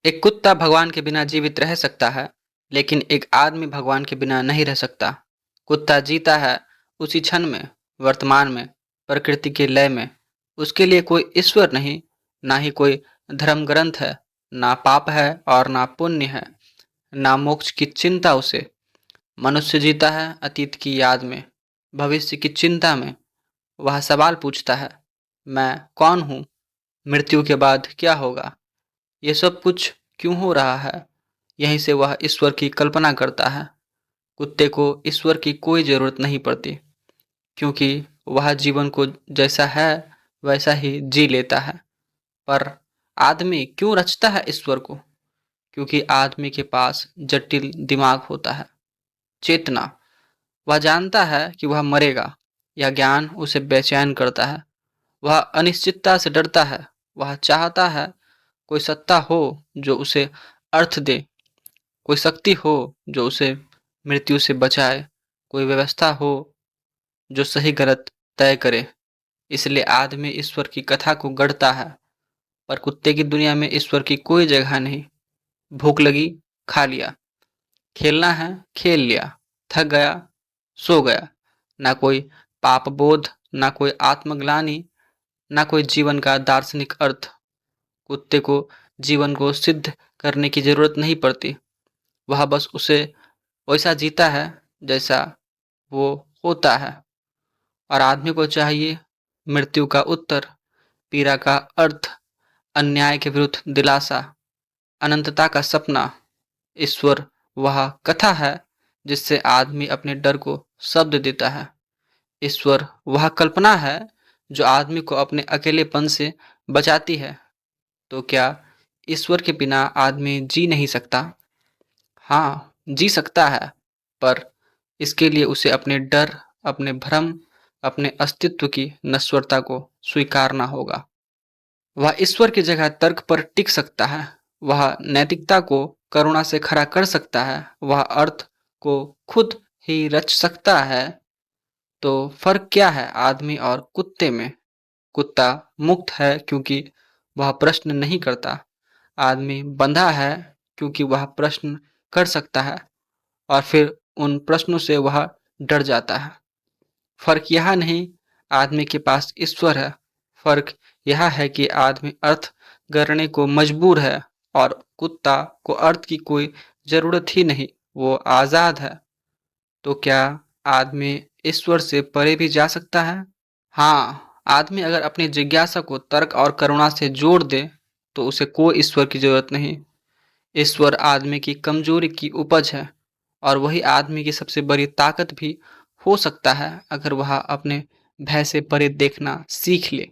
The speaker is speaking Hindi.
एक कुत्ता भगवान के बिना जीवित रह सकता है, लेकिन एक आदमी भगवान के बिना नहीं रह सकता। कुत्ता जीता है उसी क्षण में, वर्तमान में, प्रकृति के लय में। उसके लिए कोई ईश्वर नहीं, ना ही कोई धर्म ग्रंथ है, ना पाप है और ना पुण्य है, ना मोक्ष की चिंता उसे। मनुष्य जीता है अतीत की याद में, भविष्य की चिंता में। वह सवाल पूछता है, मैं कौन हूँ? मृत्यु के बाद क्या होगा? ये सब कुछ क्यों हो रहा है? यहीं से वह ईश्वर की कल्पना करता है। कुत्ते को ईश्वर की कोई जरूरत नहीं पड़ती, क्योंकि वह जीवन को जैसा है वैसा ही जी लेता है। पर आदमी क्यों रचता है ईश्वर को? क्योंकि आदमी के पास जटिल दिमाग होता है, चेतना। वह जानता है कि वह मरेगा। यह ज्ञान उसे बेचैन करता है। वह अनिश्चितता से डरता है। वह चाहता है कोई सत्ता हो जो उसे अर्थ दे, कोई शक्ति हो जो उसे मृत्यु से बचाए, कोई व्यवस्था हो जो सही गलत तय करे। इसलिए आदमी ईश्वर की कथा को गढ़ता है। पर कुत्ते की दुनिया में ईश्वर की कोई जगह नहीं। भूख लगी, खा लिया। खेलना है, खेल लिया। थक गया, सो गया। ना कोई पाप बोध, ना कोई आत्मग्लानि, ना कोई जीवन का दार्शनिक अर्थ। कुत्ते को जीवन को सिद्ध करने की जरूरत नहीं पड़ती। वह बस उसे वैसा जीता है जैसा वो होता है। और आदमी को चाहिए मृत्यु का उत्तर, पीड़ा का अर्थ, अन्याय के विरुद्ध दिलासा, अनंतता का सपना। ईश्वर वह कथा है जिससे आदमी अपने डर को शब्द देता है। ईश्वर वह कल्पना है जो आदमी को अपने अकेलेपन से बचाती है। तो क्या ईश्वर के बिना आदमी जी नहीं सकता? हाँ, जी सकता है, पर इसके लिए उसे अपने डर, अपने भ्रम, अपने अस्तित्व की नश्वरता को स्वीकारना होगा। वह ईश्वर की जगह तर्क पर टिक सकता है। वह नैतिकता को करुणा से खड़ा कर सकता है। वह अर्थ को खुद ही रच सकता है। तो फर्क क्या है आदमी और कुत्ते में? कुत्ता मुक्त है क्योंकि वह प्रश्न नहीं करता। आदमी बंधा है क्योंकि वह प्रश्न कर सकता है, और फिर उन प्रश्नों से वह डर जाता है। फर्क यह नहीं आदमी के पास ईश्वर है। फर्क यह है कि आदमी अर्थ गढ़ने को मजबूर है और कुत्ता को अर्थ की कोई जरूरत ही नहीं, वो आजाद है। तो क्या आदमी ईश्वर से परे भी जा सकता है? हाँ, आदमी अगर अपनी जिज्ञासा को तर्क और करुणा से जोड़ दे तो उसे कोई ईश्वर की जरूरत नहीं। ईश्वर आदमी की कमजोरी की उपज है, और वही आदमी की सबसे बड़ी ताकत भी हो सकता है अगर वह अपने भय से परे देखना सीख ले।